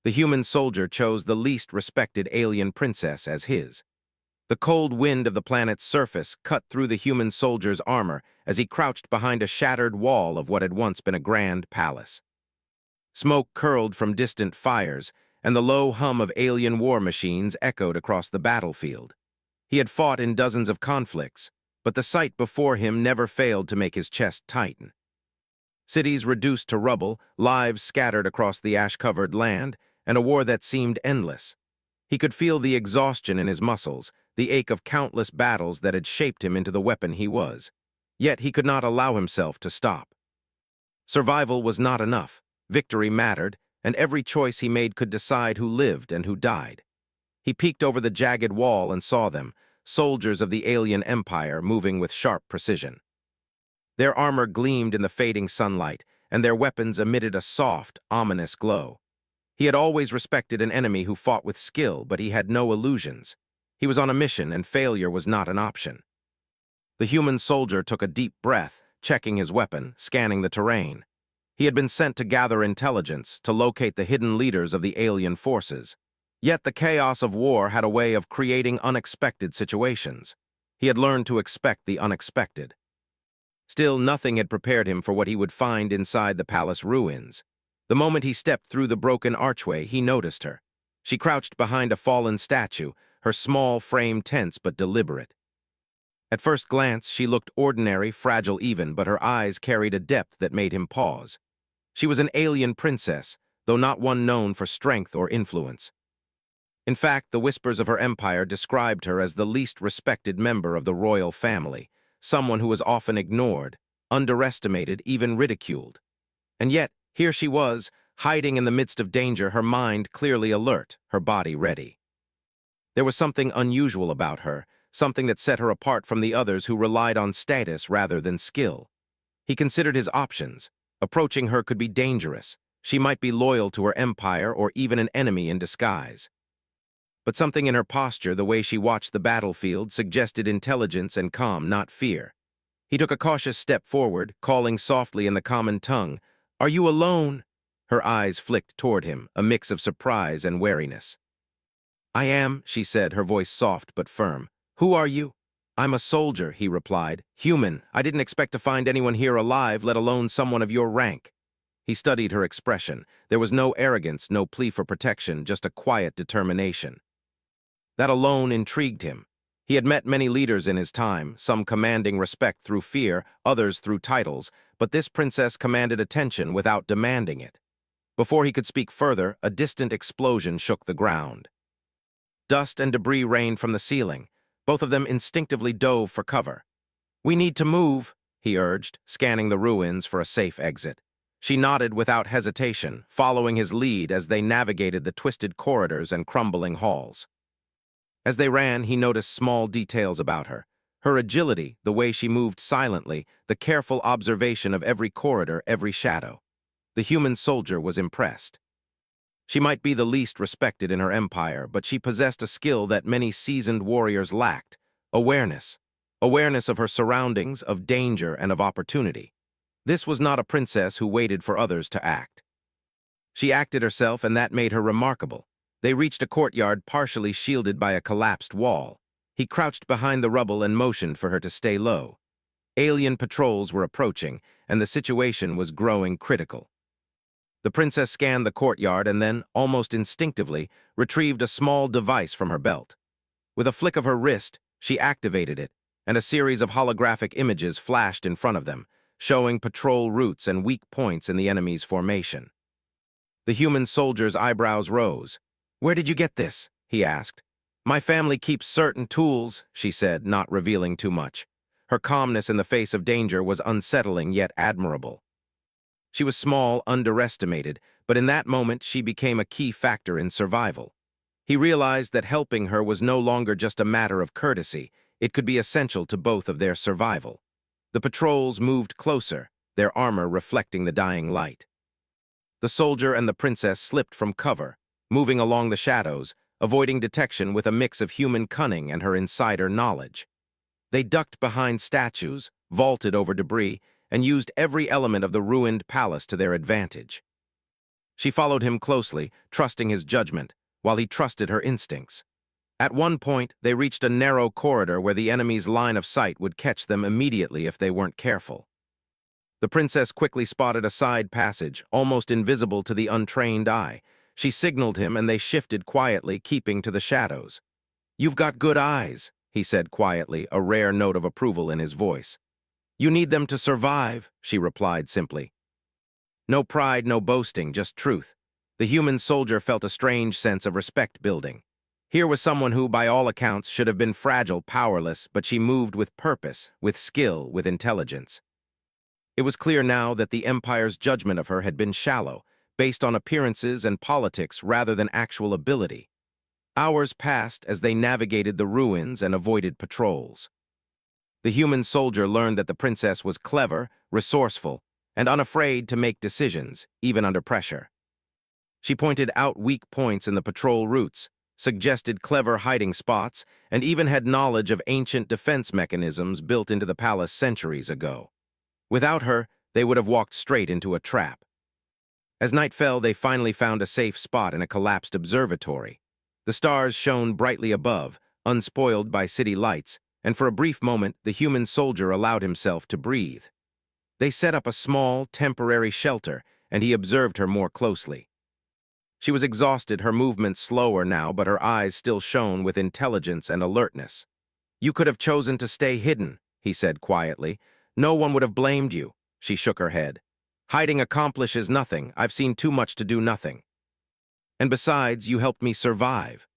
The human soldier chose the least respected alien princess as his. The cold wind of the planet's surface cut through the human soldier's armor as he crouched behind a shattered wall of what had once been a grand palace. Smoke curled from distant fires, and the low hum of alien war machines echoed across the battlefield. He had fought in dozens of conflicts, but the sight before him never failed to make his chest tighten. Cities reduced to rubble, lives scattered across the ash-covered land, and a war that seemed endless. He could feel the exhaustion in his muscles, the ache of countless battles that had shaped him into the weapon he was. Yet he could not allow himself to stop. Survival was not enough, victory mattered, and every choice he made could decide who lived and who died. He peeked over the jagged wall and saw them, soldiers of the alien empire moving with sharp precision. Their armor gleamed in the fading sunlight, and their weapons emitted a soft, ominous glow. He had always respected an enemy who fought with skill, but he had no illusions. He was on a mission, and failure was not an option. The human soldier took a deep breath, checking his weapon, scanning the terrain. He had been sent to gather intelligence, to locate the hidden leaders of the alien forces. Yet the chaos of war had a way of creating unexpected situations. He had learned to expect the unexpected. Still, nothing had prepared him for what he would find inside the palace ruins. The moment he stepped through the broken archway, he noticed her. She crouched behind a fallen statue, her small frame tense but deliberate. At first glance, she looked ordinary, fragile even, but her eyes carried a depth that made him pause. She was an alien princess, though not one known for strength or influence. In fact, the whispers of her empire described her as the least respected member of the royal family, someone who was often ignored, underestimated, even ridiculed. And yet, here she was, hiding in the midst of danger, her mind clearly alert, her body ready. There was something unusual about her, something that set her apart from the others who relied on status rather than skill. He considered his options. Approaching her could be dangerous. She might be loyal to her empire or even an enemy in disguise. But something in her posture, the way she watched the battlefield, suggested intelligence and calm, not fear. He took a cautious step forward, calling softly in the common tongue, "Are you alone?" Her eyes flicked toward him, a mix of surprise and wariness. "I am," she said, her voice soft but firm. "Who are you?" "I'm a soldier," he replied. "Human. I didn't expect to find anyone here alive, let alone someone of your rank." He studied her expression. There was no arrogance, no plea for protection, just a quiet determination. That alone intrigued him. He had met many leaders in his time, some commanding respect through fear, others through titles, but this princess commanded attention without demanding it. Before he could speak further, a distant explosion shook the ground. Dust and debris rained from the ceiling. Both of them instinctively dove for cover. "We need to move," he urged, scanning the ruins for a safe exit. She nodded without hesitation, following his lead as they navigated the twisted corridors and crumbling halls. As they ran, he noticed small details about her. Her agility, the way she moved silently, the careful observation of every corridor, every shadow. The human soldier was impressed. She might be the least respected in her empire, but she possessed a skill that many seasoned warriors lacked: awareness. Awareness of her surroundings, of danger, and of opportunity. This was not a princess who waited for others to act. She acted herself, and that made her remarkable. They reached a courtyard partially shielded by a collapsed wall. He crouched behind the rubble and motioned for her to stay low. Alien patrols were approaching, and the situation was growing critical. The princess scanned the courtyard and then, almost instinctively, retrieved a small device from her belt. With a flick of her wrist, she activated it, and a series of holographic images flashed in front of them, showing patrol routes and weak points in the enemy's formation. The human soldier's eyebrows rose. "Where did you get this?" he asked. "My family keeps certain tools," she said, not revealing too much. Her calmness in the face of danger was unsettling yet admirable. She was small, underestimated, but in that moment she became a key factor in survival. He realized that helping her was no longer just a matter of courtesy, it could be essential to both of their survival. The patrols moved closer, their armor reflecting the dying light. The soldier and the princess slipped from cover, moving along the shadows, avoiding detection with a mix of human cunning and her insider knowledge. They ducked behind statues, vaulted over debris, and used every element of the ruined palace to their advantage. She followed him closely, trusting his judgment, while he trusted her instincts. At one point, they reached a narrow corridor where the enemy's line of sight would catch them immediately if they weren't careful. The princess quickly spotted a side passage, almost invisible to the untrained eye. She signaled him and they shifted quietly, keeping to the shadows. "You've got good eyes," he said quietly, a rare note of approval in his voice. "You need them to survive," she replied simply. No pride, no boasting, just truth. The human soldier felt a strange sense of respect building. Here was someone who, by all accounts, should have been fragile, powerless, but she moved with purpose, with skill, with intelligence. It was clear now that the Empire's judgment of her had been shallow, based on appearances and politics rather than actual ability. Hours passed as they navigated the ruins and avoided patrols. The human soldier learned that the princess was clever, resourceful, and unafraid to make decisions, even under pressure. She pointed out weak points in the patrol routes, suggested clever hiding spots, and even had knowledge of ancient defense mechanisms built into the palace centuries ago. Without her, they would have walked straight into a trap. As night fell, they finally found a safe spot in a collapsed observatory. The stars shone brightly above, unspoiled by city lights, and for a brief moment, the human soldier allowed himself to breathe. They set up a small, temporary shelter, and he observed her more closely. She was exhausted, her movements slower now, but her eyes still shone with intelligence and alertness. "You could have chosen to stay hidden," he said quietly. "No one would have blamed you." She shook her head. "Hiding accomplishes nothing. I've seen too much to do nothing. And besides, you helped me survive."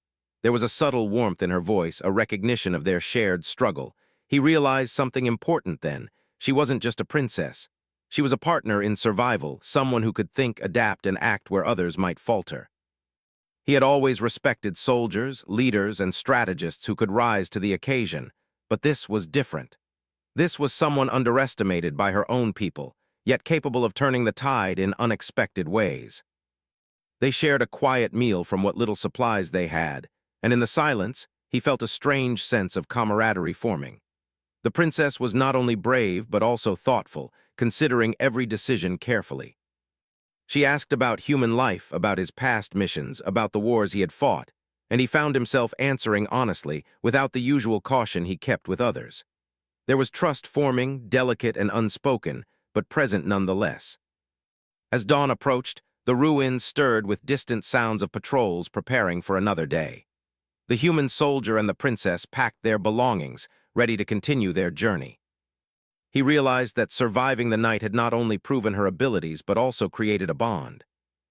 There was a subtle warmth in her voice, a recognition of their shared struggle. He realized something important then. She wasn't just a princess. She was a partner in survival, someone who could think, adapt, and act where others might falter. He had always respected soldiers, leaders, and strategists who could rise to the occasion, but this was different. This was someone underestimated by her own people, yet capable of turning the tide in unexpected ways. They shared a quiet meal from what little supplies they had, and in the silence, he felt a strange sense of camaraderie forming. The princess was not only brave but also thoughtful, considering every decision carefully. She asked about human life, about his past missions, about the wars he had fought, and he found himself answering honestly, without the usual caution he kept with others. There was trust forming, delicate and unspoken, but present nonetheless. As dawn approached, the ruins stirred with distant sounds of patrols preparing for another day. The human soldier and the princess packed their belongings, ready to continue their journey. He realized that surviving the night had not only proven her abilities but also created a bond.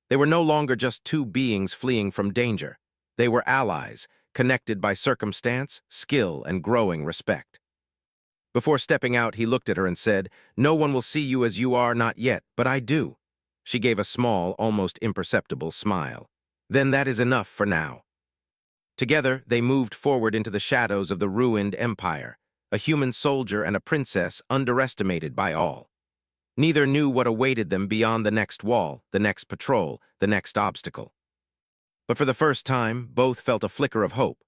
They were no longer just two beings fleeing from danger. They were allies, connected by circumstance, skill, and growing respect. Before stepping out, he looked at her and said, "No one will see you as you are, not yet, but I do." She gave a small, almost imperceptible smile. "Then that is enough for now." Together, they moved forward into the shadows of the ruined empire, a human soldier and a princess underestimated by all. Neither knew what awaited them beyond the next wall, the next patrol, the next obstacle. But for the first time, both felt a flicker of hope.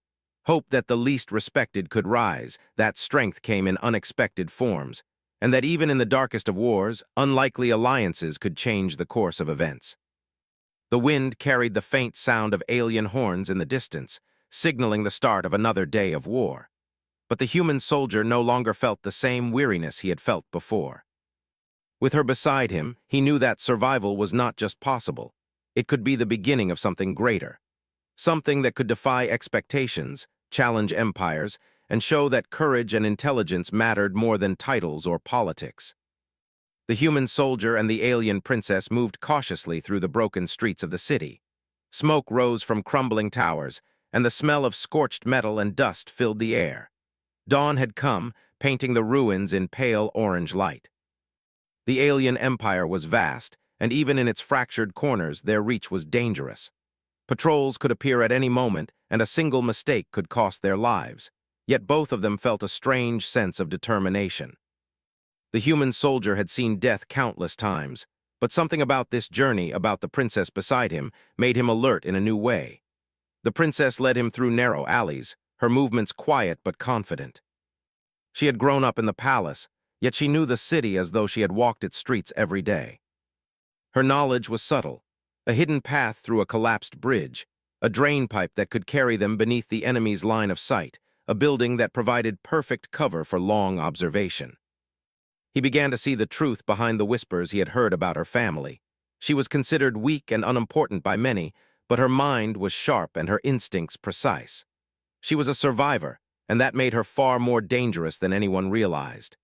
Hope that the least respected could rise, that strength came in unexpected forms, and that even in the darkest of wars, unlikely alliances could change the course of events. The wind carried the faint sound of alien horns in the distance, signaling the start of another day of war. But the human soldier no longer felt the same weariness he had felt before. With her beside him, he knew that survival was not just possible. It could be the beginning of something greater. Something that could defy expectations, challenge empires, and show that courage and intelligence mattered more than titles or politics. The human soldier and the alien princess moved cautiously through the broken streets of the city. Smoke rose from crumbling towers, and the smell of scorched metal and dust filled the air. Dawn had come, painting the ruins in pale orange light. The alien empire was vast, and even in its fractured corners, their reach was dangerous. Patrols could appear at any moment, and a single mistake could cost their lives. Yet both of them felt a strange sense of determination. The human soldier had seen death countless times, but something about this journey, about the princess beside him, made him alert in a new way. The princess led him through narrow alleys, her movements quiet but confident. She had grown up in the palace, yet she knew the city as though she had walked its streets every day. Her knowledge was subtle, a hidden path through a collapsed bridge, a drain pipe that could carry them beneath the enemy's line of sight, a building that provided perfect cover for long observation. He began to see the truth behind the whispers he had heard about her family. She was considered weak and unimportant by many, but her mind was sharp and her instincts precise. She was a survivor, and that made her far more dangerous than anyone realized.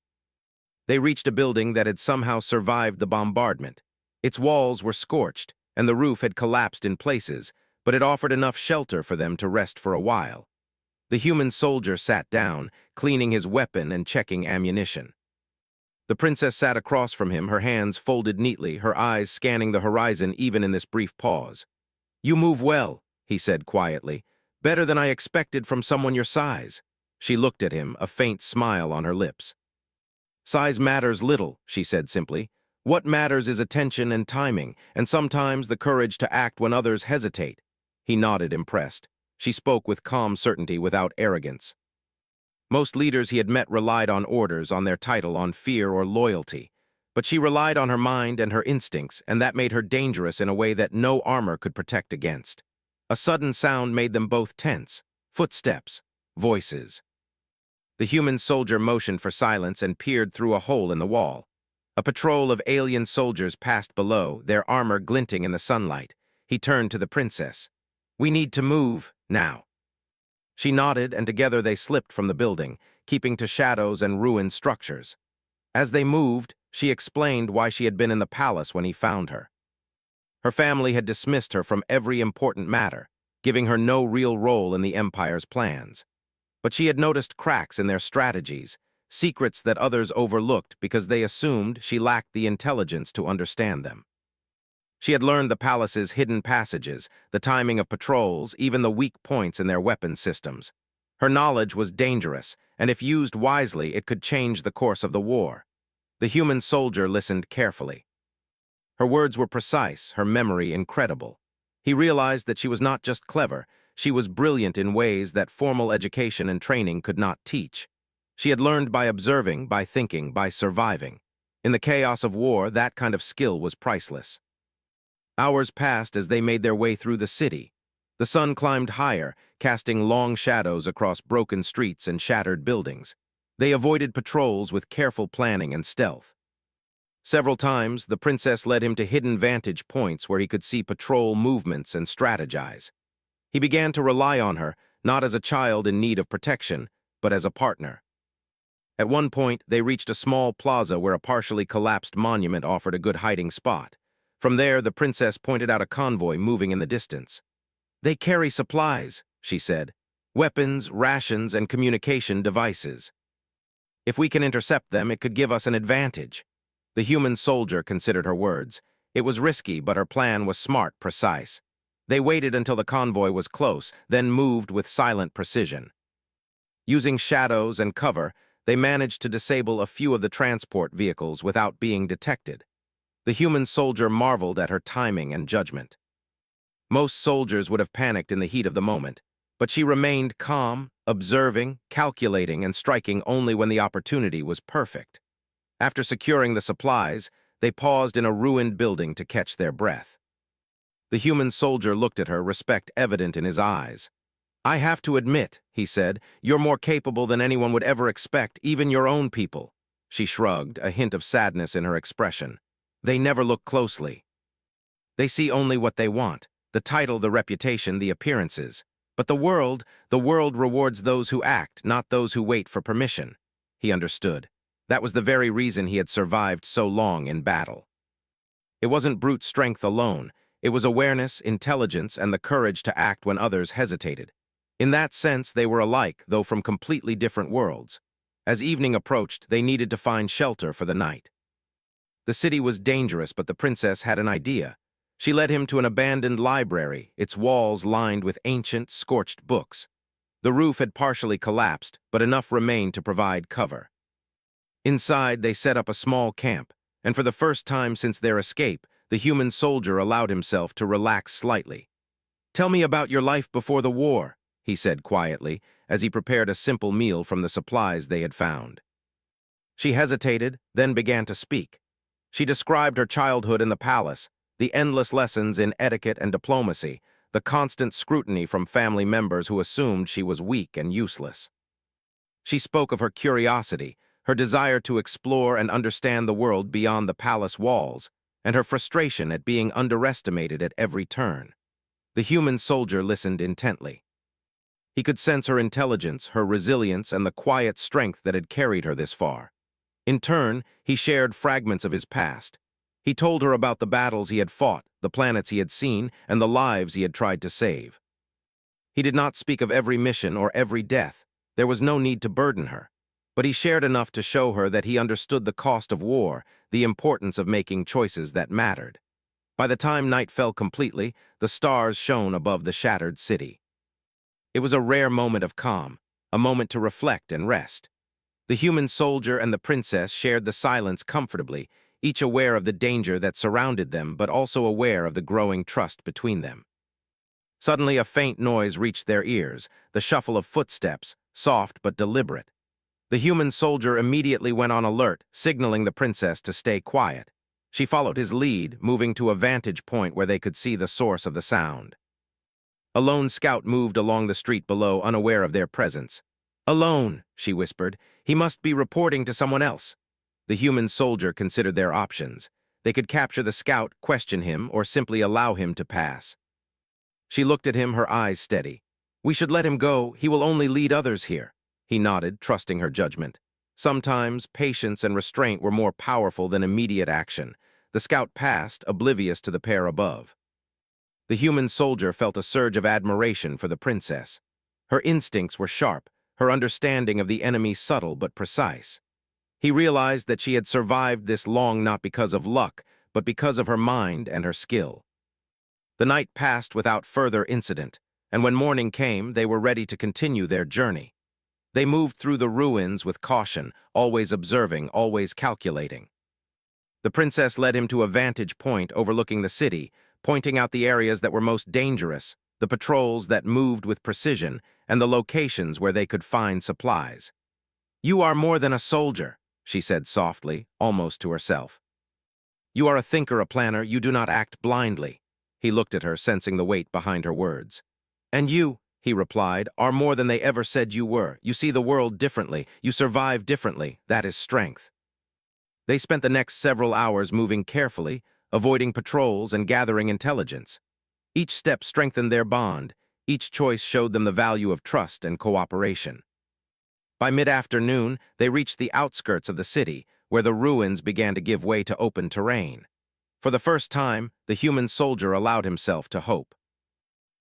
They reached a building that had somehow survived the bombardment. Its walls were scorched, and the roof had collapsed in places, but it offered enough shelter for them to rest for a while. The human soldier sat down, cleaning his weapon and checking ammunition. The princess sat across from him, her hands folded neatly, her eyes scanning the horizon even in this brief pause. "You move well," he said quietly. "Better than I expected from someone your size." She looked at him, a faint smile on her lips. "Size matters little," she said simply. "What matters is attention and timing, and sometimes the courage to act when others hesitate." He nodded, impressed. She spoke with calm certainty, without arrogance. Most leaders he had met relied on orders, on their title, on fear or loyalty. But she relied on her mind and her instincts, and that made her dangerous in a way that no armor could protect against. A sudden sound made them both tense. Footsteps. Voices. The human soldier motioned for silence and peered through a hole in the wall. A patrol of alien soldiers passed below, their armor glinting in the sunlight. He turned to the princess. "We need to move, now." She nodded, and together they slipped from the building, keeping to shadows and ruined structures. As they moved, she explained why she had been in the palace when he found her. Her family had dismissed her from every important matter, giving her no real role in the Empire's plans. But she had noticed cracks in their strategies, secrets that others overlooked because they assumed she lacked the intelligence to understand them. She had learned the palace's hidden passages, the timing of patrols, even the weak points in their weapon systems. Her knowledge was dangerous, and if used wisely, it could change the course of the war. The human soldier listened carefully. Her words were precise, her memory incredible. He realized that she was not just clever, she was brilliant in ways that formal education and training could not teach. She had learned by observing, by thinking, by surviving. In the chaos of war, that kind of skill was priceless. Hours passed as they made their way through the city. The sun climbed higher, casting long shadows across broken streets and shattered buildings. They avoided patrols with careful planning and stealth. Several times, the princess led him to hidden vantage points where he could see patrol movements and strategize. He began to rely on her, not as a child in need of protection, but as a partner. At one point, they reached a small plaza where a partially collapsed monument offered a good hiding spot. From there, the princess pointed out a convoy moving in the distance. "They carry supplies," she said. "Weapons, rations, and communication devices. If we can intercept them, it could give us an advantage." The human soldier considered her words. It was risky, but her plan was smart, precise. They waited until the convoy was close, then moved with silent precision. Using shadows and cover, they managed to disable a few of the transport vehicles without being detected. The human soldier marveled at her timing and judgment. Most soldiers would have panicked in the heat of the moment, but she remained calm, observing, calculating, and striking only when the opportunity was perfect. After securing the supplies, they paused in a ruined building to catch their breath. The human soldier looked at her, respect evident in his eyes. "I have to admit," he said, "you're more capable than anyone would ever expect, even your own people." She shrugged, a hint of sadness in her expression. "They never look closely. They see only what they want, the title, the reputation, the appearances. But the world rewards those who act, not those who wait for permission." He understood. That was the very reason he had survived so long in battle. It wasn't brute strength alone. It was awareness, intelligence, and the courage to act when others hesitated. In that sense, they were alike, though from completely different worlds. As evening approached, they needed to find shelter for the night. The city was dangerous, but the princess had an idea. She led him to an abandoned library, its walls lined with ancient, scorched books. The roof had partially collapsed, but enough remained to provide cover. Inside, they set up a small camp, and for the first time since their escape, the human soldier allowed himself to relax slightly. "Tell me about your life before the war," he said quietly, as he prepared a simple meal from the supplies they had found. She hesitated, then began to speak. She described her childhood in the palace, The endless lessons in etiquette and diplomacy, the constant scrutiny from family members who assumed she was weak and useless. She spoke of her curiosity, her desire to explore and understand the world beyond the palace walls, and her frustration at being underestimated at every turn. The human soldier listened intently. He could sense her intelligence, her resilience, and the quiet strength that had carried her this far. In turn, he shared fragments of his past. He told her about the battles he had fought, the planets he had seen, and the lives he had tried to save. He did not speak of every mission or every death. There was no need to burden her. But he shared enough to show her that he understood the cost of war, the importance of making choices that mattered. By the time night fell completely, the stars shone above the shattered city. It was a rare moment of calm, a moment to reflect and rest. The human soldier and the princess shared the silence comfortably, each aware of the danger that surrounded them but also aware of the growing trust between them. Suddenly a faint noise reached their ears, the shuffle of footsteps, soft but deliberate. The human soldier immediately went on alert, signaling the princess to stay quiet. She followed his lead, moving to a vantage point where they could see the source of the sound. A lone scout moved along the street below, unaware of their presence. "Alone," she whispered. "He must be reporting to someone else." The human soldier considered their options. They could capture the scout, question him, or simply allow him to pass. She looked at him, her eyes steady. "We should let him go. He will only lead others here." He nodded, trusting her judgment. Sometimes patience and restraint were more powerful than immediate action. The scout passed, oblivious to the pair above. The human soldier felt a surge of admiration for the princess. Her instincts were sharp, her understanding of the enemy subtle but precise. He realized that she had survived this long not because of luck, but because of her mind and her skill. The night passed without further incident, and when morning came, they were ready to continue their journey. They moved through the ruins with caution, always observing, always calculating. The princess led him to a vantage point overlooking the city, pointing out the areas that were most dangerous, the patrols that moved with precision, and the locations where they could find supplies. "You are more than a soldier," she said softly, almost to herself. "You are a thinker, a planner. You do not act blindly." He looked at her, sensing the weight behind her words. "And you," he replied, "are more than they ever said you were. You see the world differently. You survive differently. That is strength." They spent the next several hours moving carefully, avoiding patrols and gathering intelligence. Each step strengthened their bond. Each choice showed them the value of trust and cooperation. By mid-afternoon, they reached the outskirts of the city, where the ruins began to give way to open terrain. For the first time, the human soldier allowed himself to hope.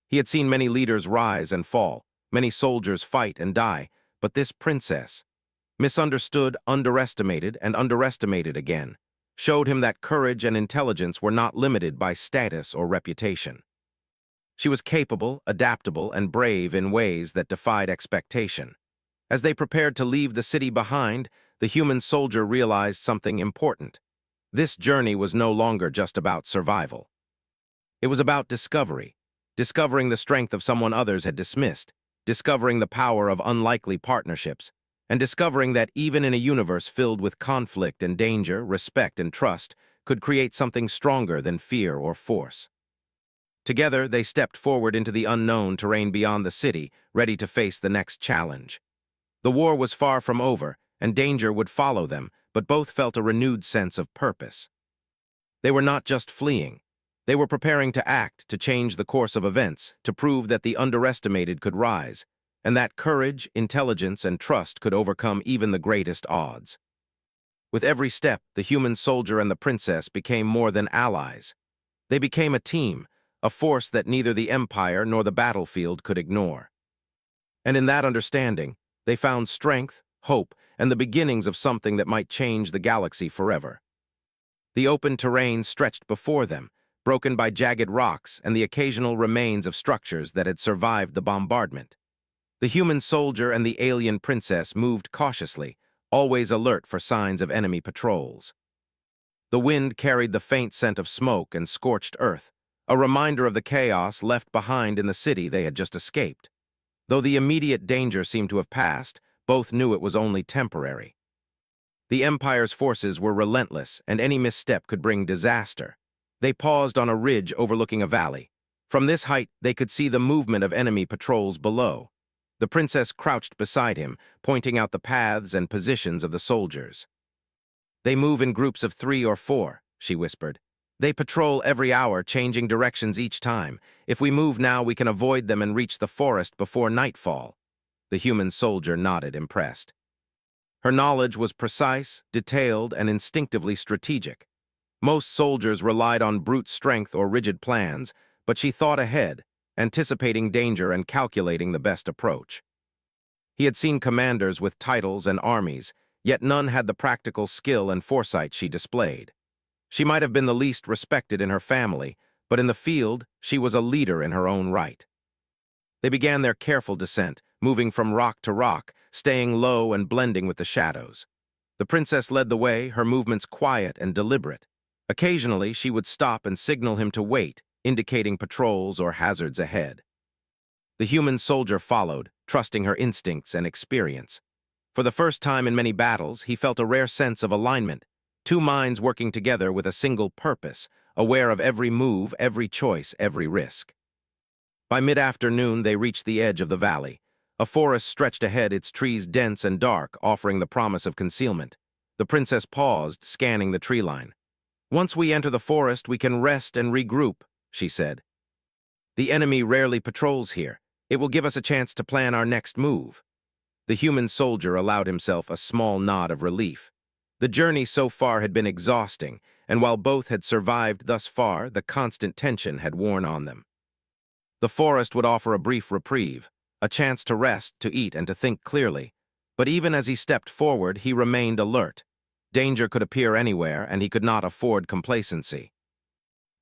He had seen many leaders rise and fall, many soldiers fight and die, but this princess, misunderstood, underestimated, and underestimated again, showed him that courage and intelligence were not limited by status or reputation. She was capable, adaptable, and brave in ways that defied expectation. As they prepared to leave the city behind, the human soldier realized something important. This journey was no longer just about survival. It was about discovery, discovering the strength of someone others had dismissed, discovering the power of unlikely partnerships, and discovering that even in a universe filled with conflict and danger, respect and trust could create something stronger than fear or force. Together, they stepped forward into the unknown terrain beyond the city, ready to face the next challenge. The war was far from over, and danger would follow them, but both felt a renewed sense of purpose. They were not just fleeing. They were preparing to act, to change the course of events, to prove that the underestimated could rise, and that courage, intelligence, and trust could overcome even the greatest odds. With every step, the human soldier and the princess became more than allies. They became a team, a force that neither the empire nor the battlefield could ignore. And in that understanding, they found strength, hope, and the beginnings of something that might change the galaxy forever. The open terrain stretched before them, broken by jagged rocks and the occasional remains of structures that had survived the bombardment. The human soldier and the alien princess moved cautiously, always alert for signs of enemy patrols. The wind carried the faint scent of smoke and scorched earth, a reminder of the chaos left behind in the city they had just escaped. Though the immediate danger seemed to have passed, both knew it was only temporary. The Empire's forces were relentless, and any misstep could bring disaster. They paused on a ridge overlooking a valley. From this height, they could see the movement of enemy patrols below. The princess crouched beside him, pointing out the paths and positions of the soldiers. "They move in groups of 3 or 4, she whispered. "They patrol every hour, changing directions each time. If we move now, we can avoid them and reach the forest before nightfall." The human soldier nodded, impressed. Her knowledge was precise, detailed, and instinctively strategic. Most soldiers relied on brute strength or rigid plans, but she thought ahead, anticipating danger and calculating the best approach. He had seen commanders with titles and armies, yet none had the practical skill and foresight she displayed. She might have been the least respected in her family, but in the field, she was a leader in her own right. They began their careful descent, moving from rock to rock, staying low and blending with the shadows. The princess led the way, her movements quiet and deliberate. Occasionally, she would stop and signal him to wait, indicating patrols or hazards ahead. The human soldier followed, trusting her instincts and experience. For the first time in many battles, he felt a rare sense of alignment, two minds working together with a single purpose, aware of every move, every choice, every risk. By mid-afternoon, they reached the edge of the valley. A forest stretched ahead, its trees dense and dark, offering the promise of concealment. The princess paused, scanning the tree line. "Once we enter the forest, we can rest and regroup," she said. "The enemy rarely patrols here. It will give us a chance to plan our next move." The human soldier allowed himself a small nod of relief. The journey so far had been exhausting, and while both had survived thus far, the constant tension had worn on them. The forest would offer a brief reprieve, a chance to rest, to eat, and to think clearly. But even as he stepped forward, he remained alert. Danger could appear anywhere, and he could not afford complacency.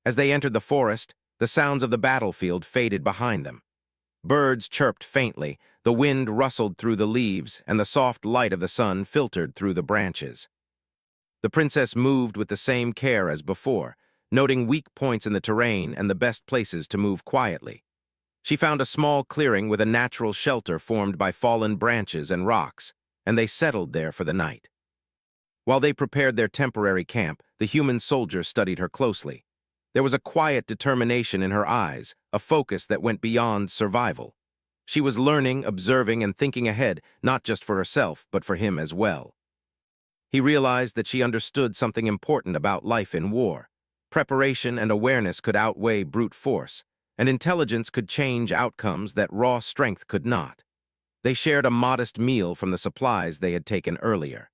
As they entered the forest, the sounds of the battlefield faded behind them. Birds chirped faintly, the wind rustled through the leaves, and the soft light of the sun filtered through the branches. The princess moved with the same care as before, noting weak points in the terrain and the best places to move quietly. She found a small clearing with a natural shelter formed by fallen branches and rocks, and they settled there for the night. While they prepared their temporary camp, the human soldier studied her closely. There was a quiet determination in her eyes, a focus that went beyond survival. She was learning, observing, and thinking ahead, not just for herself, but for him as well. He realized that she understood something important about life in war. Preparation and awareness could outweigh brute force, and intelligence could change outcomes that raw strength could not. They shared a modest meal from the supplies they had taken earlier.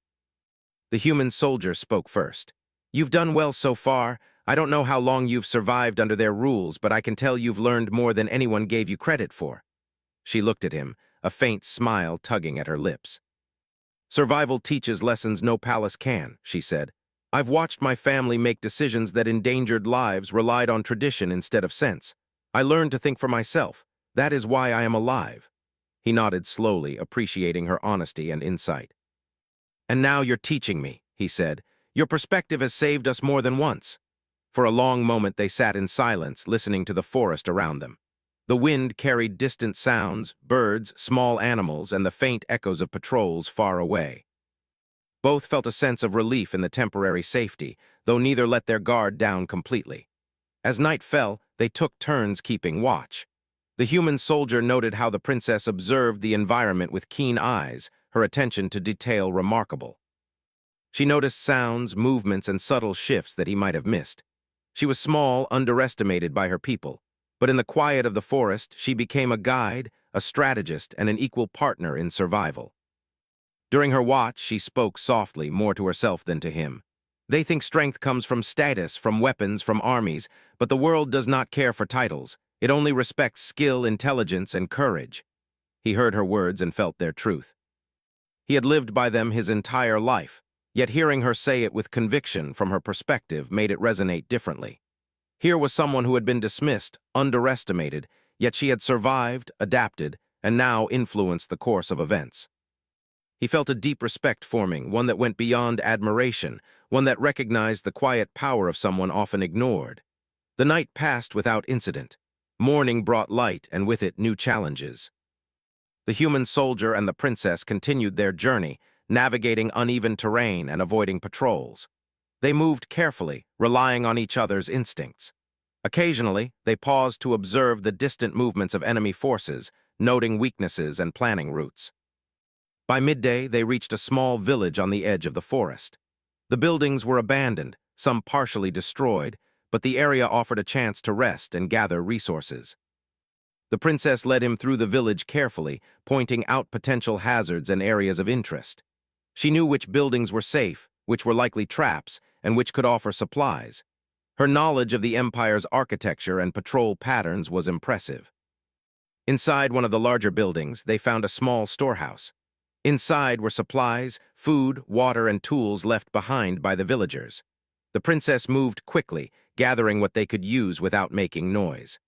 The human soldier spoke first. "You've done well so far. I don't know how long you've survived under their rules, but I can tell you've learned more than anyone gave you credit for." She looked at him, a faint smile tugging at her lips. "Survival teaches lessons no palace can," she said. "I've watched my family make decisions that endangered lives, relied on tradition instead of sense. I learned to think for myself. That is why I am alive." He nodded slowly, appreciating her honesty and insight. "And now you're teaching me," he said. "Your perspective has saved us more than once." For a long moment they sat in silence, listening to the forest around them. The wind carried distant sounds, birds, small animals, and the faint echoes of patrols far away. Both felt a sense of relief in the temporary safety, though neither let their guard down completely. As night fell, they took turns keeping watch. The human soldier noted how the princess observed the environment with keen eyes, her attention to detail remarkable. She noticed sounds, movements, and subtle shifts that he might have missed. She was small, underestimated by her people, but in the quiet of the forest, she became a guide, a strategist, and an equal partner in survival. During her watch, she spoke softly, more to herself than to him. "They think strength comes from status, from weapons, from armies, but the world does not care for titles. It only respects skill, intelligence, and courage." He heard her words and felt their truth. He had lived by them his entire life, yet hearing her say it with conviction from her perspective made it resonate differently. Here was someone who had been dismissed, underestimated, yet she had survived, adapted, and now influenced the course of events. He felt a deep respect forming, one that went beyond admiration, one that recognized the quiet power of someone often ignored. The night passed without incident. Morning brought light, and with it new challenges. The human soldier and the princess continued their journey, navigating uneven terrain and avoiding patrols. They moved carefully, relying on each other's instincts. Occasionally, they paused to observe the distant movements of enemy forces, noting weaknesses and planning routes. By midday, they reached a small village on the edge of the forest. The buildings were abandoned, some partially destroyed, but the area offered a chance to rest and gather resources. The princess led him through the village carefully, pointing out potential hazards and areas of interest. She knew which buildings were safe, which were likely traps, and which could offer supplies. Her knowledge of the Empire's architecture and patrol patterns was impressive. Inside one of the larger buildings, they found a small storehouse. Inside were supplies, food, water, and tools left behind by the villagers. The princess moved quickly, gathering what they could use without making noise.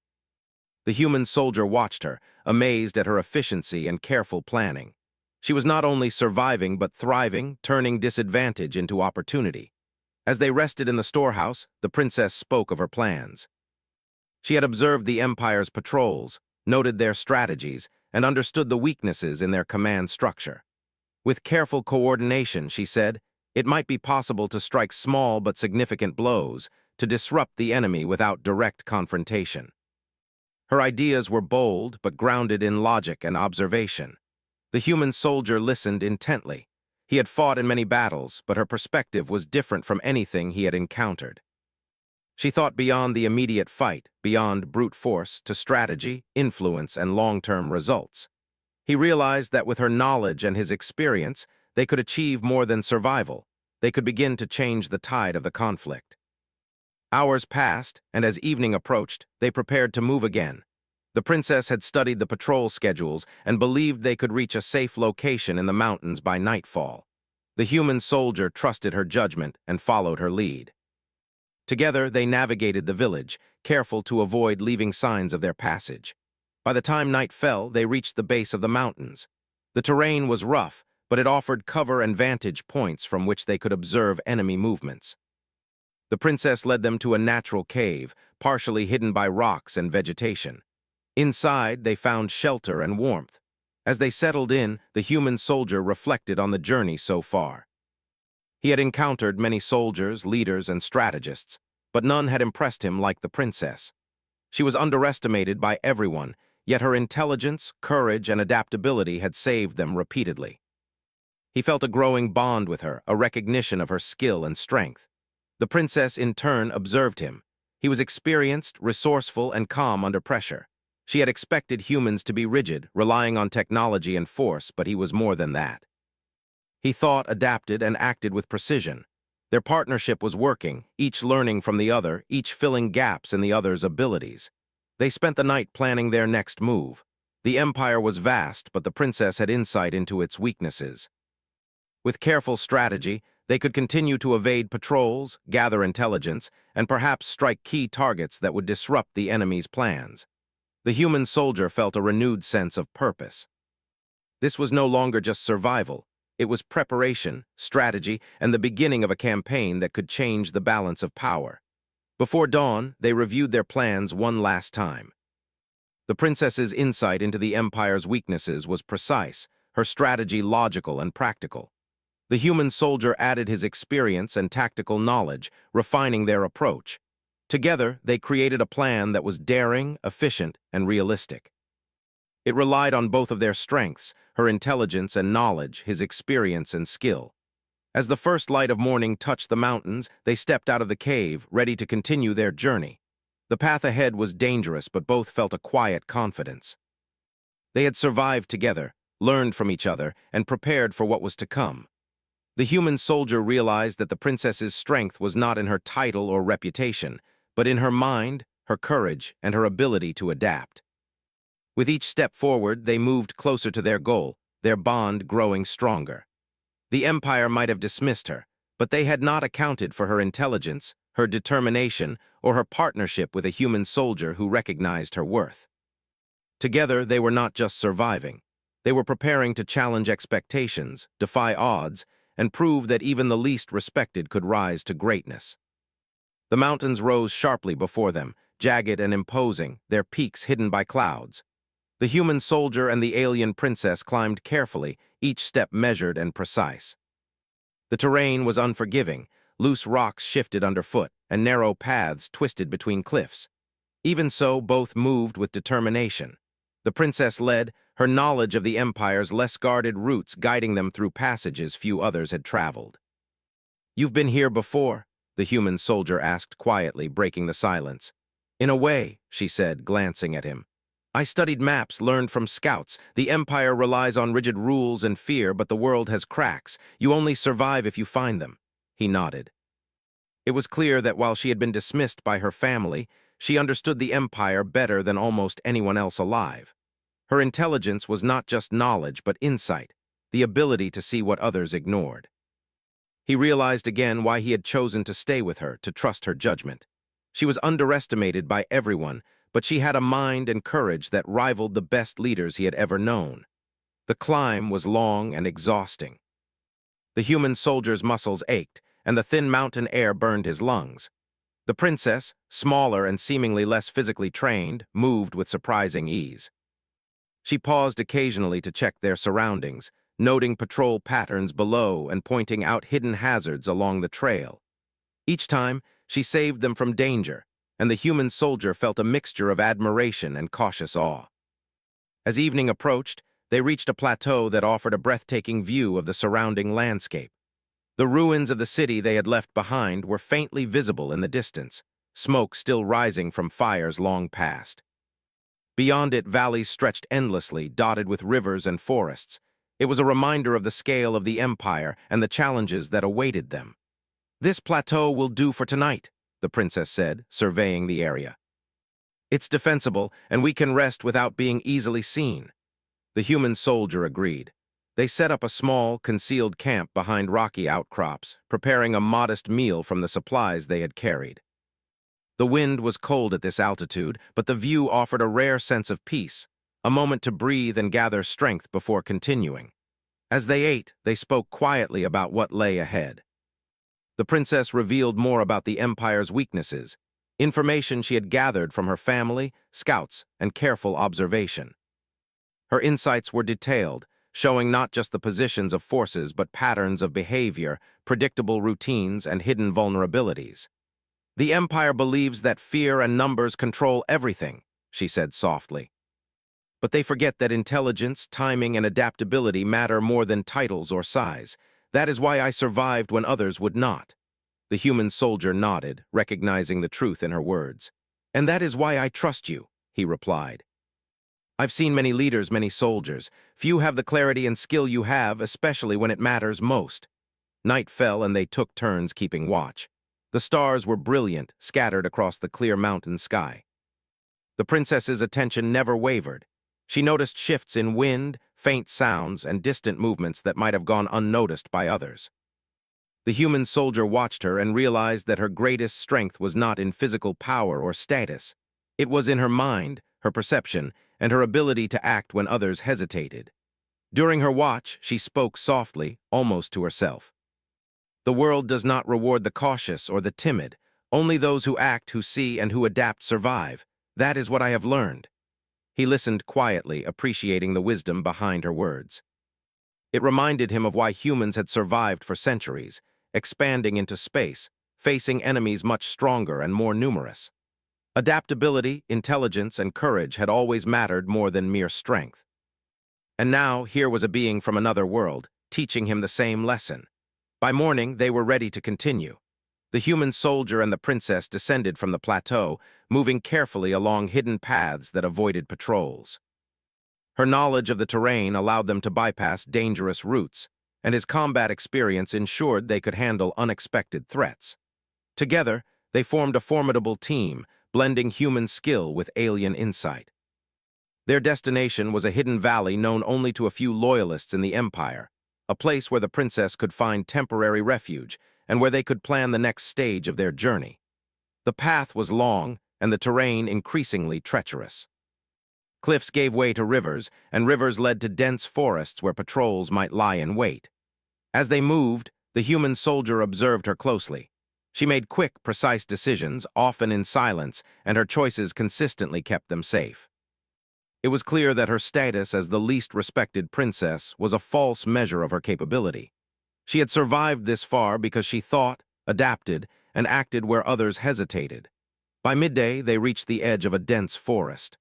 The human soldier watched her, amazed at her efficiency and careful planning. She was not only surviving but thriving, turning disadvantage into opportunity. As they rested in the storehouse, the princess spoke of her plans. She had observed the Empire's patrols, noted their strategies, and understood the weaknesses in their command structure. With careful coordination, she said, it might be possible to strike small but significant blows to disrupt the enemy without direct confrontation. Her ideas were bold but grounded in logic and observation. The human soldier listened intently. He had fought in many battles, but her perspective was different from anything he had encountered. She thought beyond the immediate fight, beyond brute force, to strategy, influence, and long-term results. He realized that with her knowledge and his experience, they could achieve more than survival. They could begin to change the tide of the conflict. Hours passed, and as evening approached, they prepared to move again. The princess had studied the patrol schedules and believed they could reach a safe location in the mountains by nightfall. The human soldier trusted her judgment and followed her lead. Together, they navigated the village, careful to avoid leaving signs of their passage. By the time night fell, they reached the base of the mountains. The terrain was rough, but it offered cover and vantage points from which they could observe enemy movements. The princess led them to a natural cave, partially hidden by rocks and vegetation. Inside, they found shelter and warmth. As they settled in, the human soldier reflected on the journey so far. He had encountered many soldiers, leaders, and strategists, but none had impressed him like the princess. She was underestimated by everyone, yet her intelligence, courage, and adaptability had saved them repeatedly. He felt a growing bond with her, a recognition of her skill and strength. The princess, in turn, observed him. He was experienced, resourceful, and calm under pressure. She had expected humans to be rigid, relying on technology and force, but he was more than that. He thought, adapted, and acted with precision. Their partnership was working, each learning from the other, each filling gaps in the other's abilities. They spent the night planning their next move. The empire was vast, but the princess had insight into its weaknesses. With careful strategy, they could continue to evade patrols, gather intelligence, and perhaps strike key targets that would disrupt the enemy's plans. The human soldier felt a renewed sense of purpose. This was no longer just survival. It was preparation, strategy, and the beginning of a campaign that could change the balance of power. Before dawn, they reviewed their plans one last time. The princess's insight into the empire's weaknesses was precise, her strategy logical and practical. The human soldier added his experience and tactical knowledge, refining their approach. Together, they created a plan that was daring, efficient, and realistic. It relied on both of their strengths, her intelligence and knowledge, his experience and skill. As the first light of morning touched the mountains, they stepped out of the cave, ready to continue their journey. The path ahead was dangerous, but both felt a quiet confidence. They had survived together, learned from each other, and prepared for what was to come. The human soldier realized that the princess's strength was not in her title or reputation, but in her mind, her courage, and her ability to adapt. With each step forward, they moved closer to their goal, their bond growing stronger. The empire might have dismissed her, but they had not accounted for her intelligence, her determination, or her partnership with a human soldier who recognized her worth. Together, they were not just surviving. They were preparing to challenge expectations, defy odds, and prove that even the least respected could rise to greatness. The mountains rose sharply before them, jagged and imposing, their peaks hidden by clouds. The human soldier and the alien princess climbed carefully, each step measured and precise. The terrain was unforgiving, Loose rocks shifted underfoot, and narrow paths twisted between cliffs. Even so, both moved with determination. The princess led, her knowledge of the Empire's less guarded routes guiding them through passages few others had traveled. "You've been here before?" the human soldier asked quietly, breaking the silence. "In a way," she said, glancing at him. "I studied maps learned from scouts. The Empire relies on rigid rules and fear, but the world has cracks. You only survive if you find them." He nodded. It was clear that while she had been dismissed by her family, she understood the Empire better than almost anyone else alive. Her intelligence was not just knowledge, but insight, the ability to see what others ignored. He realized again why he had chosen to stay with her, to trust her judgment. She was underestimated by everyone, but she had a mind and courage that rivaled the best leaders he had ever known. The climb was long and exhausting. The human soldier's muscles ached, and the thin mountain air burned his lungs. The princess, smaller and seemingly less physically trained, moved with surprising ease. She paused occasionally to check their surroundings, noting patrol patterns below and pointing out hidden hazards along the trail. Each time, she saved them from danger, and the human soldier felt a mixture of admiration and cautious awe. As evening approached, they reached a plateau that offered a breathtaking view of the surrounding landscape. The ruins of the city they had left behind were faintly visible in the distance, smoke still rising from fires long past. Beyond it, valleys stretched endlessly, dotted with rivers and forests. It was a reminder of the scale of the Empire and the challenges that awaited them. "This plateau will do for tonight," the princess said, surveying the area. "It's defensible, and we can rest without being easily seen." The human soldier agreed. They set up a small, concealed camp behind rocky outcrops, preparing a modest meal from the supplies they had carried. The wind was cold at this altitude, but the view offered a rare sense of peace, a moment to breathe and gather strength before continuing. As they ate, they spoke quietly about what lay ahead. The princess revealed more about the Empire's weaknesses, information she had gathered from her family, scouts, and careful observation. Her insights were detailed, showing not just the positions of forces but patterns of behavior, predictable routines, and hidden vulnerabilities. "The Empire believes that fear and numbers control everything," she said softly. "But they forget that intelligence, timing, and adaptability matter more than titles or size. That is why I survived when others would not." The human soldier nodded, recognizing the truth in her words. "And that is why I trust you," he replied. "I've seen many leaders, many soldiers. Few have the clarity and skill you have, especially when it matters most." Night fell and they took turns keeping watch. The stars were brilliant, scattered across the clear mountain sky. The princess's attention never wavered. She noticed shifts in wind, faint sounds, and distant movements that might have gone unnoticed by others. The human soldier watched her and realized that her greatest strength was not in physical power or status. It was in her mind, her perception, and her ability to act when others hesitated. During her watch, she spoke softly, almost to herself. "The world does not reward the cautious or the timid. Only those who act, who see, and who adapt survive. That is what I have learned." He listened quietly, appreciating the wisdom behind her words. It reminded him of why humans had survived for centuries, expanding into space, facing enemies much stronger and more numerous. Adaptability, intelligence, and courage had always mattered more than mere strength. And now, here was a being from another world, teaching him the same lesson. By morning, they were ready to continue. The human soldier and the princess descended from the plateau, moving carefully along hidden paths that avoided patrols. Her knowledge of the terrain allowed them to bypass dangerous routes, and his combat experience ensured they could handle unexpected threats. Together, they formed a formidable team, blending human skill with alien insight. Their destination was a hidden valley known only to a few loyalists in the Empire, a place where the princess could find temporary refuge and where they could plan the next stage of their journey. The path was long and the terrain increasingly treacherous. Cliffs gave way to rivers, and rivers led to dense forests where patrols might lie in wait. As they moved, the human soldier observed her closely. She made quick, precise decisions, often in silence, and her choices consistently kept them safe. It was clear that her status as the least respected princess was a false measure of her capability. She had survived this far because she thought, adapted, and acted where others hesitated. By midday, they reached the edge of a dense forest.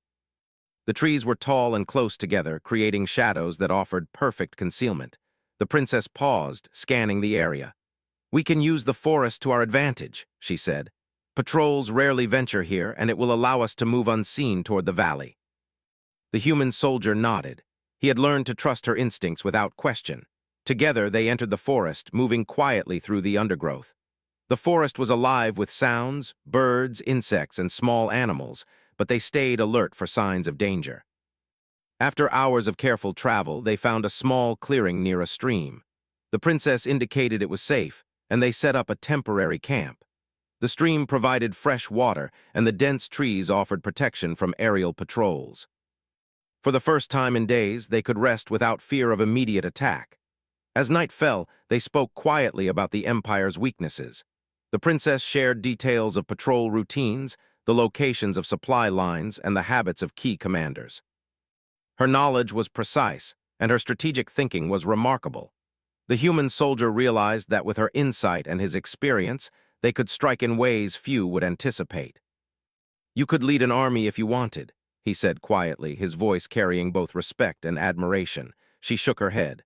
The trees were tall and close together, creating shadows that offered perfect concealment. The princess paused, scanning the area. "We can use the forest to our advantage," she said. "Patrols rarely venture here, and it will allow us to move unseen toward the valley." The human soldier nodded. He had learned to trust her instincts without question. Together, they entered the forest, moving quietly through the undergrowth. The forest was alive with sounds, birds, insects, and small animals, but they stayed alert for signs of danger. After hours of careful travel, they found a small clearing near a stream. The princess indicated it was safe, and they set up a temporary camp. The stream provided fresh water, and the dense trees offered protection from aerial patrols. For the first time in days, they could rest without fear of immediate attack. As night fell, they spoke quietly about the Empire's weaknesses. The princess shared details of patrol routines, the locations of supply lines, and the habits of key commanders. Her knowledge was precise, and her strategic thinking was remarkable. The human soldier realized that with her insight and his experience, they could strike in ways few would anticipate. "You could lead an army if you wanted," he said quietly, his voice carrying both respect and admiration. She shook her head.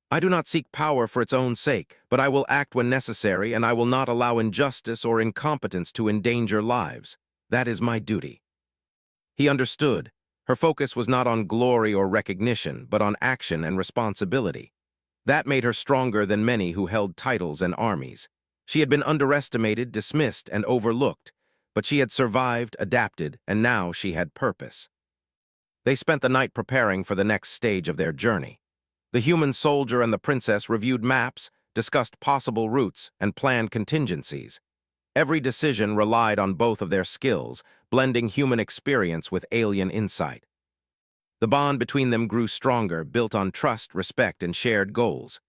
"I do not seek power for its own sake, but I will act when necessary, and I will not allow injustice or incompetence to endanger lives. That is my duty." He understood. Her focus was not on glory or recognition, but on action and responsibility. That made her stronger than many who held titles and armies. She had been underestimated, dismissed, and overlooked, but she had survived, adapted, and now she had purpose. They spent the night preparing for the next stage of their journey. The human soldier and the princess reviewed maps, discussed possible routes, and planned contingencies. Every decision relied on both of their skills, blending human experience with alien insight. The bond between them grew stronger, built on trust, respect, and shared goals.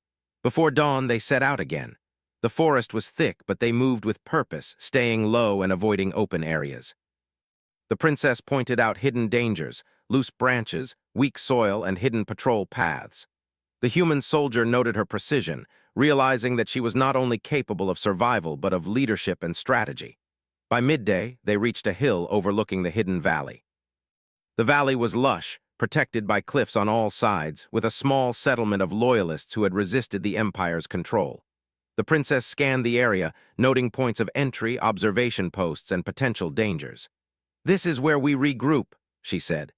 Before dawn, they set out again. The forest was thick, but they moved with purpose, staying low and avoiding open areas. The princess pointed out hidden dangers, loose branches, weak soil, and hidden patrol paths. The human soldier noted her precision, realizing that she was not only capable of survival but of leadership and strategy. By midday, they reached a hill overlooking the hidden valley. The valley was lush, protected by cliffs on all sides, with a small settlement of loyalists who had resisted the Empire's control. The princess scanned the area, noting points of entry, observation posts, and potential dangers. "This is where we regroup," she said.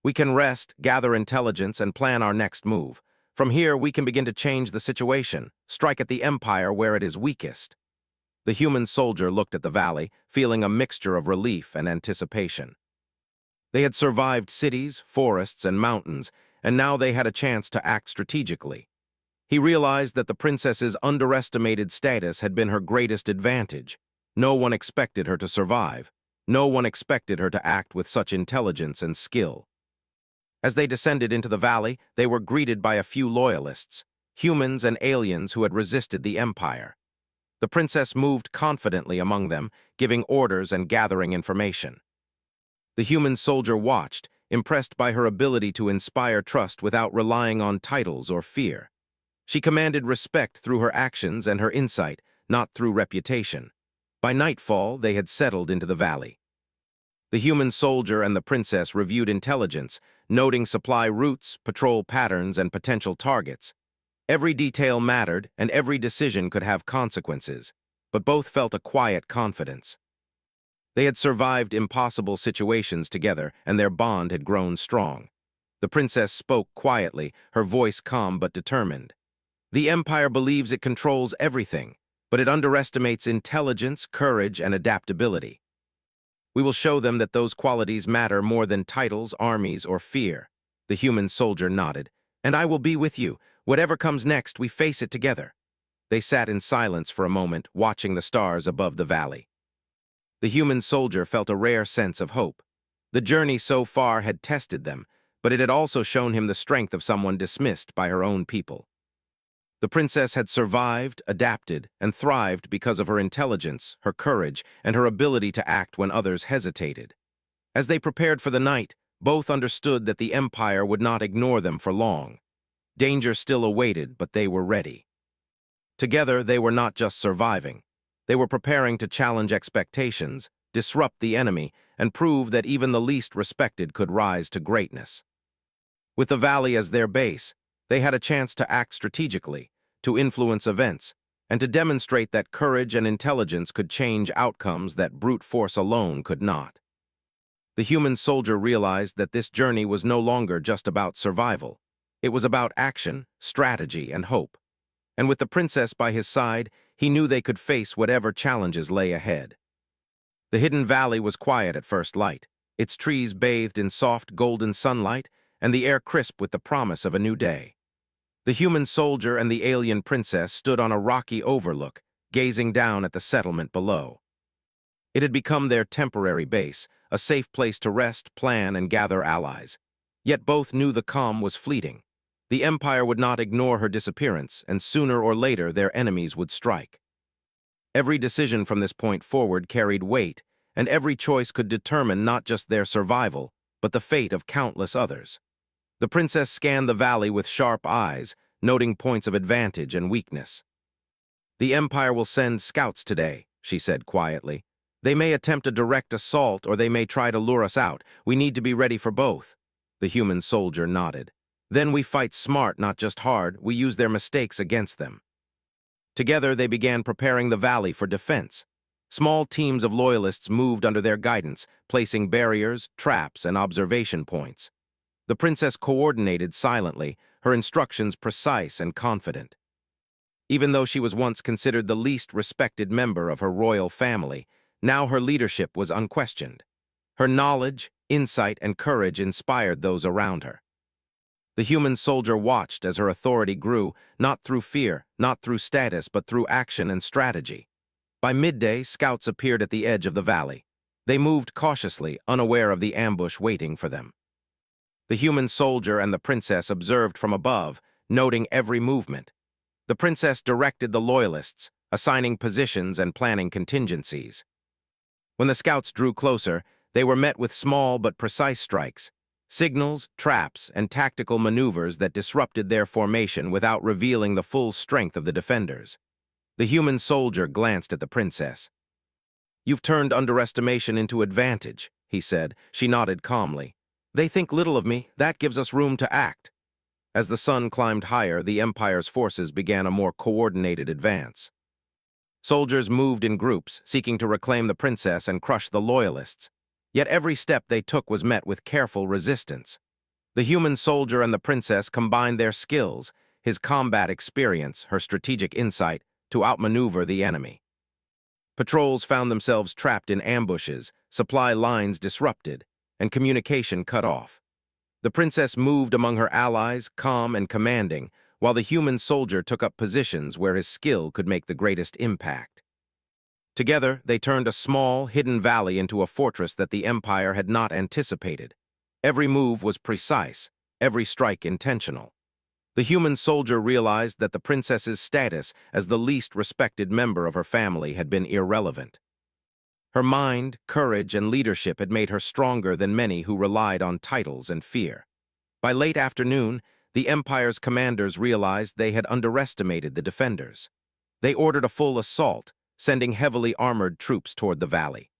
"We can rest, gather intelligence, and plan our next move. From here, we can begin to change the situation, strike at the Empire where it is weakest." The human soldier looked at the valley, feeling a mixture of relief and anticipation. They had survived cities, forests, and mountains, and now they had a chance to act strategically. He realized that the princess's underestimated status had been her greatest advantage. No one expected her to survive. No one expected her to act with such intelligence and skill. As they descended into the valley, they were greeted by a few loyalists, humans and aliens who had resisted the Empire. The princess moved confidently among them, giving orders and gathering information. The human soldier watched, impressed by her ability to inspire trust without relying on titles or fear. She commanded respect through her actions and her insight, not through reputation. By nightfall, they had settled into the valley. The human soldier and the princess reviewed intelligence, noting supply routes, patrol patterns, and potential targets. Every detail mattered, and every decision could have consequences, but both felt a quiet confidence. They had survived impossible situations together, and their bond had grown strong. The princess spoke quietly, her voice calm but determined. "The Empire believes it controls everything, but it underestimates intelligence, courage, and adaptability. We will show them that those qualities matter more than titles, armies, or fear." The human soldier nodded. "And I will be with you. Whatever comes next, we face it together." They sat in silence for a moment, watching the stars above the valley. The human soldier felt a rare sense of hope. The journey so far had tested them, but it had also shown him the strength of someone dismissed by her own people. The princess had survived, adapted, and thrived because of her intelligence, her courage, and her ability to act when others hesitated. As they prepared for the night, both understood that the Empire would not ignore them for long. Danger still awaited, but they were ready. Together, they were not just surviving. They were preparing to challenge expectations, disrupt the enemy, and prove that even the least respected could rise to greatness. With the valley as their base, they had a chance to act strategically, to influence events, and to demonstrate that courage and intelligence could change outcomes that brute force alone could not. The human soldier realized that this journey was no longer just about survival. It was about action, strategy, and hope. And with the princess by his side, he knew they could face whatever challenges lay ahead. The hidden valley was quiet at first light, its trees bathed in soft golden sunlight, and the air crisp with the promise of a new day. The human soldier and the alien princess stood on a rocky overlook, gazing down at the settlement below. It had become their temporary base, a safe place to rest, plan, and gather allies. Yet both knew the calm was fleeting. The Empire would not ignore her disappearance, and sooner or later their enemies would strike. Every decision from this point forward carried weight, and every choice could determine not just their survival, but the fate of countless others. The princess scanned the valley with sharp eyes, noting points of advantage and weakness. "The Empire will send scouts today," she said quietly. "They may attempt a direct assault or they may try to lure us out. We need to be ready for both." The human soldier nodded. "Then we fight smart, not just hard. We use their mistakes against them." Together, they began preparing the valley for defense. Small teams of loyalists moved under their guidance, placing barriers, traps, and observation points. The princess coordinated silently, her instructions precise and confident. Even though she was once considered the least respected member of her royal family, now her leadership was unquestioned. Her knowledge, insight, and courage inspired those around her. The human soldier watched as her authority grew, not through fear, not through status, but through action and strategy. By midday, scouts appeared at the edge of the valley. They moved cautiously, unaware of the ambush waiting for them. The human soldier and the princess observed from above, noting every movement. The princess directed the loyalists, assigning positions and planning contingencies. When the scouts drew closer, they were met with small but precise strikes, signals, traps, and tactical maneuvers that disrupted their formation without revealing the full strength of the defenders. The human soldier glanced at the princess. "You've turned underestimation into advantage," he said. She nodded calmly. "They think little of me. That gives us room to act." As the sun climbed higher, the Empire's forces began a more coordinated advance. Soldiers moved in groups, seeking to reclaim the princess and crush the loyalists. Yet every step they took was met with careful resistance. The human soldier and the princess combined their skills, his combat experience, her strategic insight, to outmaneuver the enemy. Patrols found themselves trapped in ambushes, supply lines disrupted, and communication cut off. The princess moved among her allies, calm and commanding, while the human soldier took up positions where his skill could make the greatest impact. Together, they turned a small, hidden valley into a fortress that the Empire had not anticipated. Every move was precise, every strike intentional. The human soldier realized that the princess's status as the least respected member of her family had been irrelevant. Her mind, courage, and leadership had made her stronger than many who relied on titles and fear. By late afternoon, the Empire's commanders realized they had underestimated the defenders. They ordered a full assault, sending heavily armored troops toward the valley.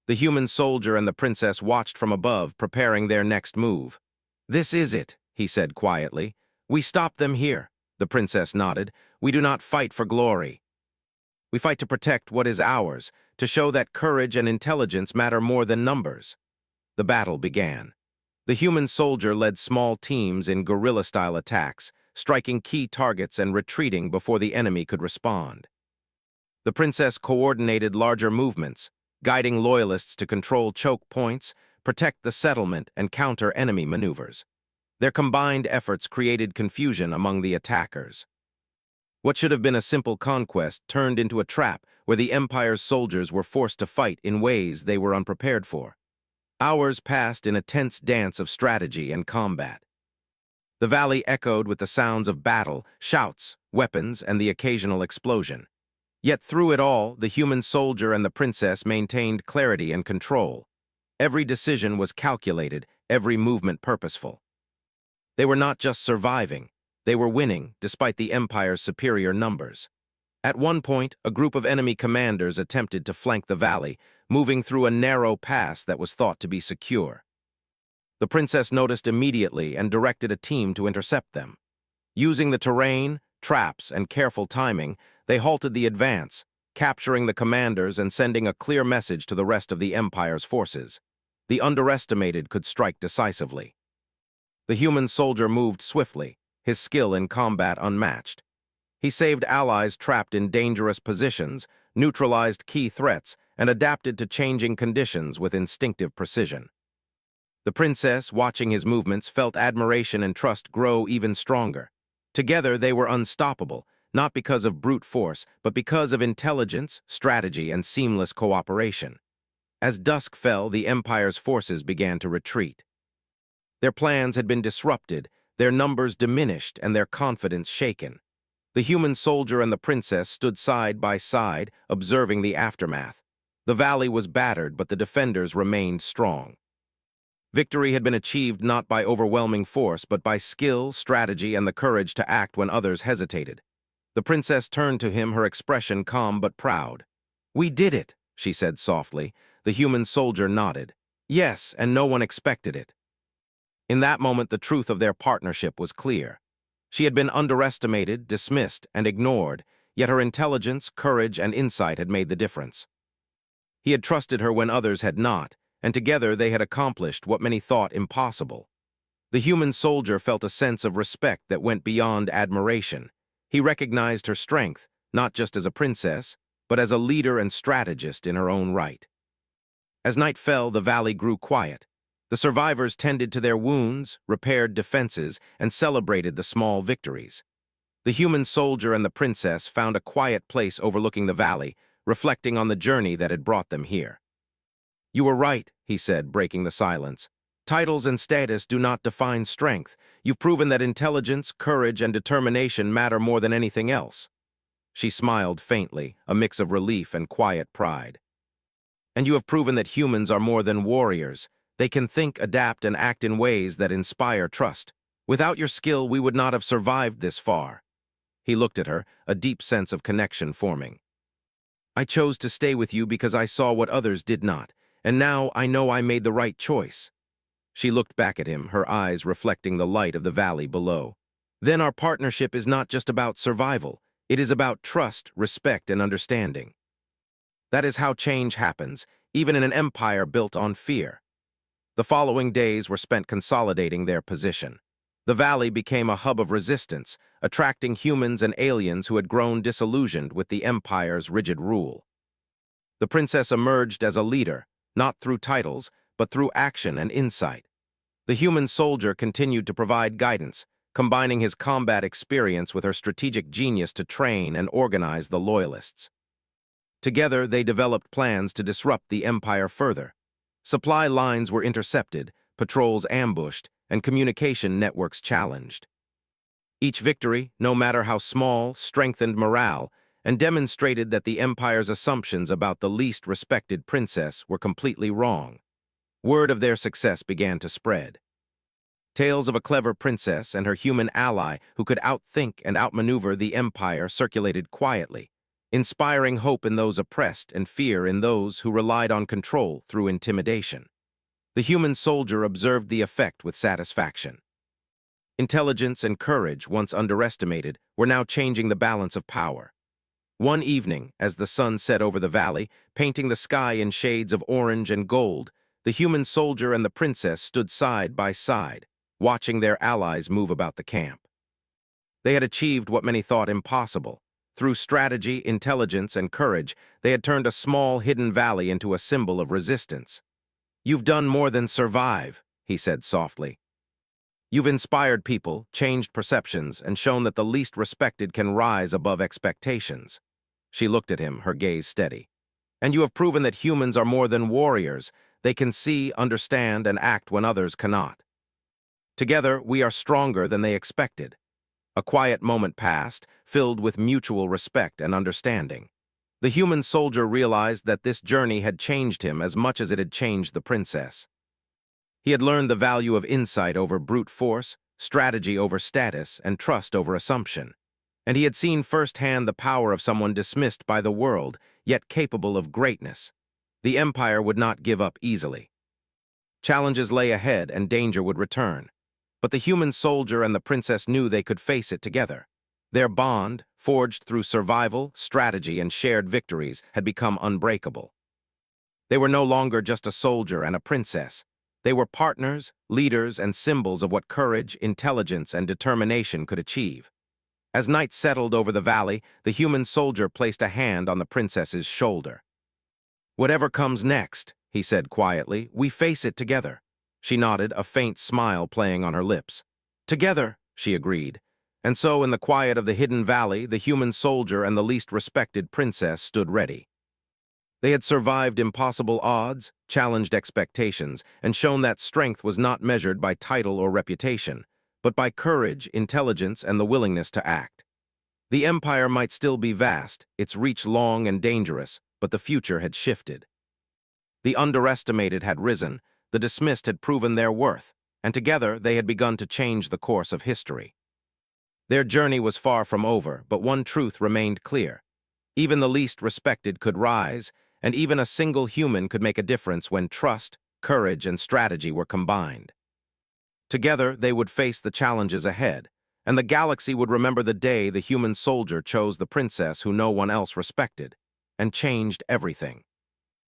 The human soldier and the princess watched from above, preparing their next move. "This is it," he said quietly. "We stop them here." The princess nodded. "We do not fight for glory. We fight to protect what is ours, to show that courage and intelligence matter more than numbers." The battle began. The human soldier led small teams in guerrilla-style attacks, striking key targets and retreating before the enemy could respond. The princess coordinated larger movements, guiding loyalists to control choke points, protect the settlement, and counter enemy maneuvers. Their combined efforts created confusion among the attackers. What should have been a simple conquest turned into a trap where the Empire's soldiers were forced to fight in ways they were unprepared for. Hours passed in a tense dance of strategy and combat. The valley echoed with the sounds of battle, shouts, weapons, and the occasional explosion. Yet through it all, the human soldier and the princess maintained clarity and control. Every decision was calculated, every movement purposeful. They were not just surviving, they were winning despite the Empire's superior numbers. At one point, a group of enemy commanders attempted to flank the valley, moving through a narrow pass that was thought to be secure. The princess noticed immediately and directed a team to intercept them. Using the terrain, traps, and careful timing, they halted the advance, capturing the commanders and sending a clear message to the rest of the Empire's forces. The underestimated could strike decisively. The human soldier moved swiftly, his skill in combat unmatched. He saved allies trapped in dangerous positions, neutralized key threats, and adapted to changing conditions with instinctive precision. The princess, watching his movements, felt admiration and trust grow even stronger. Together, they were unstoppable, not because of brute force, but because of intelligence, strategy, and seamless cooperation. As dusk fell, the Empire's forces began to retreat. Their plans had been disrupted, their numbers diminished, and their confidence shaken. The human soldier and the princess stood side by side, observing the aftermath. The valley was battered, but the defenders remained strong. Victory had been achieved not by overwhelming force, but by skill, strategy, and the courage to act when others hesitated. The princess turned to him, her expression calm but proud. "We did it," she said softly. The human soldier nodded. "Yes, and no one expected it." In that moment, the truth of their partnership was clear. She had been underestimated, dismissed, and ignored, yet her intelligence, courage, and insight had made the difference. He had trusted her when others had not, and together they had accomplished what many thought impossible. The human soldier felt a sense of respect that went beyond admiration. He recognized her strength, not just as a princess, but as a leader and strategist in her own right. As night fell, the valley grew quiet. The survivors tended to their wounds, repaired defenses, and celebrated the small victories. The human soldier and the princess found a quiet place overlooking the valley, reflecting on the journey that had brought them here. "You were right," he said, breaking the silence. "Titles and status do not define strength. You've proven that intelligence, courage, and determination matter more than anything else." She smiled faintly, a mix of relief and quiet pride. "And you have proven that humans are more than warriors. They can think, adapt, and act in ways that inspire trust. Without your skill, we would not have survived this far." He looked at her, a deep sense of connection forming. "I chose to stay with you because I saw what others did not, and now I know I made the right choice." She looked back at him, her eyes reflecting the light of the valley below. "Then our partnership is not just about survival. It is about trust, respect, and understanding. That is how change happens, even in an empire built on fear." The following days were spent consolidating their position. The valley became a hub of resistance, attracting humans and aliens who had grown disillusioned with the Empire's rigid rule. The princess emerged as a leader, not through titles, but through action and insight. The human soldier continued to provide guidance, combining his combat experience with her strategic genius to train and organize the loyalists. Together, they developed plans to disrupt the Empire further. Supply lines were intercepted, patrols ambushed, and communication networks challenged. Each victory, no matter how small, strengthened morale and demonstrated that the Empire's assumptions about the least respected princess were completely wrong. Word of their success began to spread. Tales of a clever princess and her human ally who could outthink and outmaneuver the Empire circulated quietly, inspiring hope in those oppressed and fear in those who relied on control through intimidation. The human soldier observed the effect with satisfaction. Intelligence and courage, once underestimated, were now changing the balance of power. One evening, as the sun set over the valley, painting the sky in shades of orange and gold, the human soldier and the princess stood side by side, watching their allies move about the camp. They had achieved what many thought impossible. Through strategy, intelligence, and courage, they had turned a small, hidden valley into a symbol of resistance. "You've done more than survive," he said softly. "You've inspired people, changed perceptions, and shown that the least respected can rise above expectations." She looked at him, her gaze steady. "And you have proven that humans are more than warriors. They can see, understand, and act when others cannot. Together, we are stronger than they expected." A quiet moment passed, filled with mutual respect and understanding. The human soldier realized that this journey had changed him as much as it had changed the princess. He had learned the value of insight over brute force, strategy over status, and trust over assumption. and he had seen firsthand the power of someone dismissed by the world, yet capable of greatness. The Empire would not give up easily. Challenges lay ahead and danger would return. But the human soldier and the princess knew they could face it together. Their bond, forged through survival, strategy, and shared victories, had become unbreakable. They were no longer just a soldier and a princess. They were partners, leaders, and symbols of what courage, intelligence, and determination could achieve. As night settled over the valley, the human soldier placed a hand on the princess's shoulder. "Whatever comes next," he said quietly, "we face it together." She nodded, a faint smile playing on her lips. "Together," she agreed. And so, in the quiet of the hidden valley, the human soldier and the least respected princess stood ready. They had survived impossible odds, challenged expectations, and shown that strength was not measured by title or reputation, but by courage, intelligence, and the willingness to act. The empire might still be vast, its reach long and dangerous, but the future had shifted. The underestimated had risen, the dismissed had proven their worth, and together they had begun to change the course of history. Their journey was far from over, but one truth remained clear. Even the least respected could rise, and even a single human could make a difference when trust, courage, and strategy were combined. Together, they would face the challenges ahead, and the galaxy would remember the day the human soldier chose the princess who no one else respected, and changed everything.